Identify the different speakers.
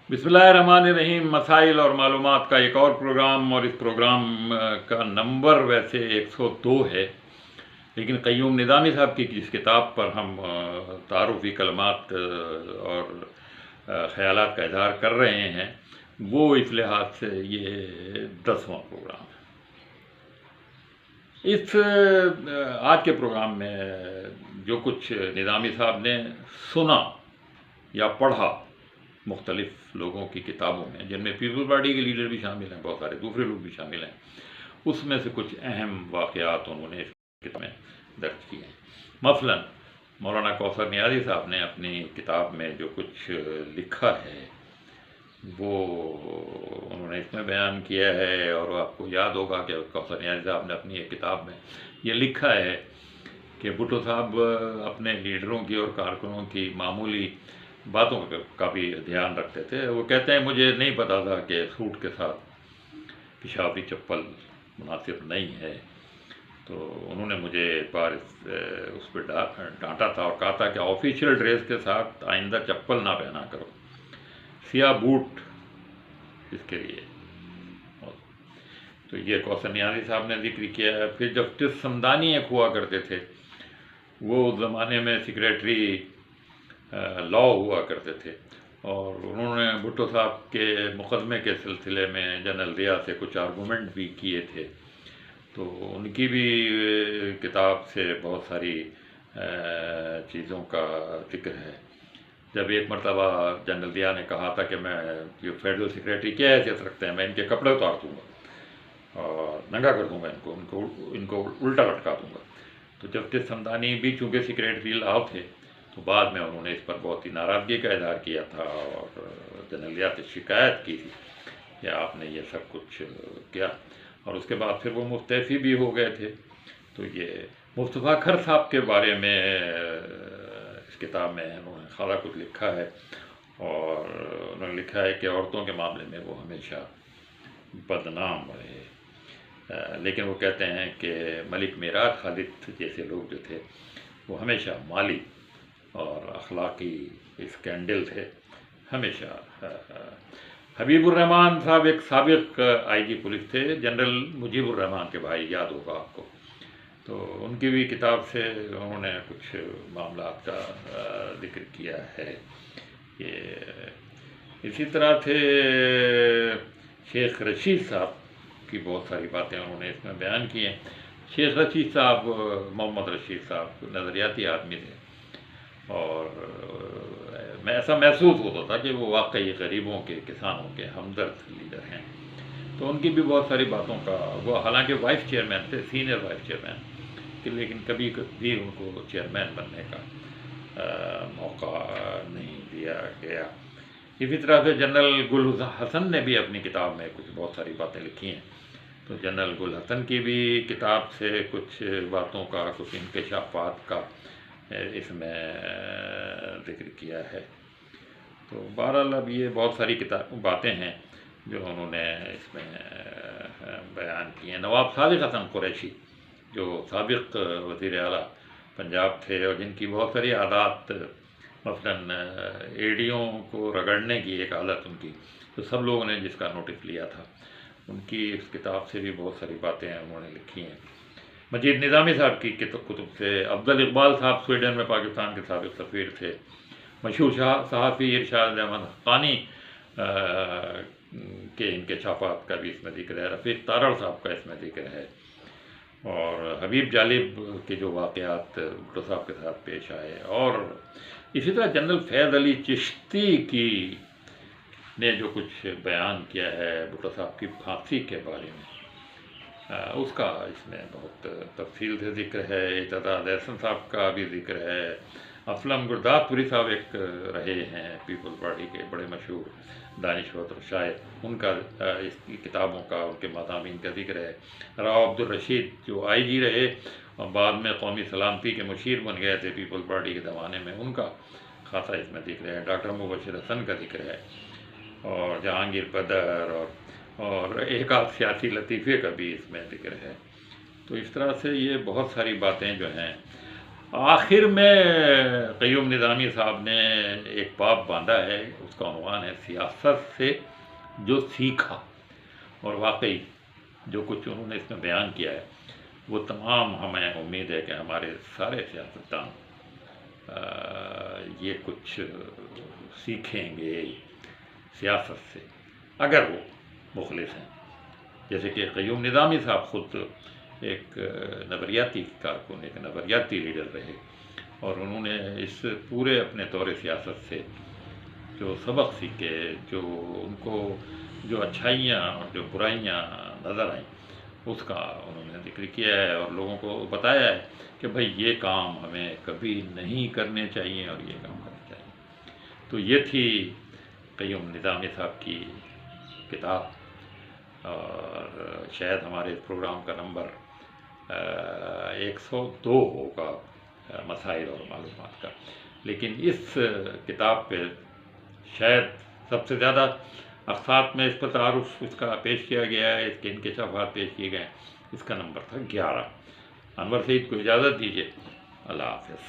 Speaker 1: बिस्मिल्लाहिर्रहमानिर्रहीम। मसाइल और मालूमात का एक और प्रोग्राम, और इस प्रोग्राम का नंबर वैसे 102 है, लेकिन क़य्यूम निज़ामी साहब की जिस किताब पर हम तारुफ़ी कलमात और ख़यालात का इज़हार कर रहे हैं, वो इस लिहाज से ये 10वां प्रोग्राम है। इस आज के प्रोग्राम में जो कुछ निज़ामी साहब ने सुना या पढ़ा मुख्तलिफ लोगों की किताबों में, जिनमें पीपल्स पार्टी के लीडर भी शामिल हैं, बहुत सारे दूसरे लोग भी शामिल हैं, उसमें से कुछ अहम वाक़यात उन्होंने इस किताब में दर्ज किए हैं। मसलन मौलाना कौसर नियाज़ी साहब ने अपनी किताब में जो कुछ लिखा है वो उन्होंने इसमें बयान किया है, और आपको याद होगा कि कौसर नियाज़ी साहब ने अपनी एक किताब में ये लिखा है कि भुट्टो साहब अपने लीडरों की और कारकुनों की मामूली बातों का भी ध्यान रखते थे। वो कहते हैं, मुझे नहीं पता था कि सूट के साथ पिशावरी चप्पल मुनासिब नहीं है, तो उन्होंने मुझे एक बार उस पर डांटा था और कहा था कि ऑफिशियल ड्रेस के साथ आइंदा चप्पल ना पहना करो, सियाह बूट इसके लिए। तो ये कौसर नियाज़ी साहब ने जिक्र किया है। फिर जस्टिस समदानी एक हुआ करते थे, वो उस ज़माने में सेक्रेटरी लॉ हुआ करते थे, और उन्होंने भुट्टो साहब के मुकदमे के सिलसिले में जनरल ज़िया से कुछ आर्गूमेंट भी किए थे। तो उनकी भी किताब से बहुत सारी चीज़ों का जिक्र है। जब एक मरतबा जनरल ज़िया ने कहा था कि मैं जो फेडरल सेक्रेटरी क्या हैसियत रखते हैं, मैं इनके कपड़े उतार दूँगा और नंगा कर दूँगा, इनको उल्टा लटका दूँगा। तो जस्टिस समदानी भी चूँकि सेक्रेटरी लॉ थे, तो बाद में उन्होंने इस पर बहुत ही नाराज़गी का इज़हार किया था और जनरल ज़िया से शिकायत की थी कि आपने ये सब कुछ किया, और उसके बाद फिर वो मुस्तफ़ी भी हो गए थे। तो ये मुस्तफ़ा खर साहब के बारे में इस किताब में उन्होंने खासा कुछ लिखा है, और उन्होंने लिखा है कि औरतों के मामले में वो हमेशा बदनाम रहे, लेकिन वो कहते हैं कि मलिक मिराज खालिद जैसे लोग जो थे वो हमेशा माली और अखलाकी स्कैंडल थे हमेशा। हबीबुर्रहमान साहब एक साबिक आईजी पुलिस थे, जनरल मुजीबुर्रहमान के भाई, याद होगा आपको। तो उनकी भी किताब से उन्होंने कुछ मामला का जिक्र किया है। ये इसी तरह थे शेख रशीद साहब की बहुत सारी बातें उन्होंने इसमें बयान की हैं। शेख रशीद साहब, मोहम्मद रशीद साहब नज़रियाती आदमी थे, और मैं ऐसा महसूस होता था कि वो वाकई गरीबों के, किसानों के हमदर्द लीडर हैं। तो उनकी भी बहुत सारी बातों का, वो हालांकि वाइस चेयरमैन थे, सीनियर वाइस चेयरमैन, लेकिन कभी भी उनको चेयरमैन बनने का मौका नहीं दिया गया। इसी तरह से जनरल गुल हसन ने भी अपनी किताब में कुछ बहुत सारी बातें लिखी हैं। तो जनरल गुल हसन की भी किताब से कुछ बातों का, कुछ इंकशाफात का इसमें जिक्र किया है। तो बहरहाल अब ये बहुत सारी बातें हैं जो उन्होंने इसमें बयान की हैं। नवाब सादिक हसन कुरैशी जो साबिक वज़ीर आला पंजाब थे, और जिनकी बहुत सारी आदत, मसलन एड़ियों को रगड़ने की एक आदत उनकी, तो सब लोगों ने जिसका नोटिस लिया था, उनकी इस किताब से भी बहुत सारी बातें उन्होंने लिखी हैं। मजीद निज़ामी साहब की कुतुब से अफजल इकबाल साहब स्वीडन में पाकिस्तान के साबिक सफ़ीर थे। मशहूर सहाफ़ी इरशाद अहमद हक़ानी के इंकशाफात का भी इसमें जिक्र है। रफ़ीक तारड़ साहब का इसमें जिक्र है, और हबीब जालिब के जो वाक़यात भुट्टो साहब के साथ पेश आए, और इसी तरह जनरल फैज़ अली चिश्ती की ने जो कुछ बयान किया है भुट्टो साहब की फांसी के बारे में, उसका इसमें बहुत तफसील से जिक्र है। एतजाज़ एहसन साहब का भी जिक्र है। असलम गुरदासपुरी साहब एक रहे हैं पीपल्स पार्टी के बड़े मशहूर दानिशवर और शायर, उनका इसकी किताबों का, उनके मज़ामीन का जिक्र है। राव अब्दुल रशीद जो आईजी रहे और बाद में कौमी सलामती के मुशीर बन गए थे पीपल्स पार्टी के ज़माने में, उनका खासा इसमें जिक्र है। डॉक्टर मुबशिर हसन का जिक्र है, और जहांगीर बदर और एक आध सियासी लतीफ़े का भी इसमें जिक्र है। तो इस तरह से ये बहुत सारी बातें जो हैं آخر میں قیوم نظامی صاحب نے ایک باب باندھا ہے، اس کا عنوان ہے سیاست سے جو سیکھا، اور واقعی جو کچھ انہوں نے اس میں بیان کیا ہے وہ تمام، ہمیں امید ہے کہ ہمارے سارے سیاستدان یہ کچھ سیکھیں گے سیاست سے، اگر وہ مخلص ہیں. جیسے کہ قیوم نظامی صاحب خود ایک نظریاتی کارکن، ایک نظریاتی لیڈر رہے، اور انہوں نے اس پورے اپنے دور سیاست سے جو سبق سیکھے، جو ان کو جو اچھائیاں اور جو برائیاں نظر آئیں، اس کا انہوں نے ذکر کیا ہے اور لوگوں کو بتایا ہے کہ بھائی یہ کام ہمیں کبھی نہیں کرنے چاہیے اور یہ کام کرنا چاہیے. تو یہ تھی قیوم نظامی صاحب کی کتاب، اور شاید ہمارے پروگرام کا نمبر 102 ہوگا، مسائل اور معلومات کا، لیکن اس کتاب پہ شاید سب سے زیادہ اقساط میں اس پر تعارف اس کا پیش کیا گیا ہے، اس کے انکشافات پیش کیے گئے ہیں. اس کا نمبر تھا 11. انور سعید کو اجازت دیجیے، اللہ حافظ.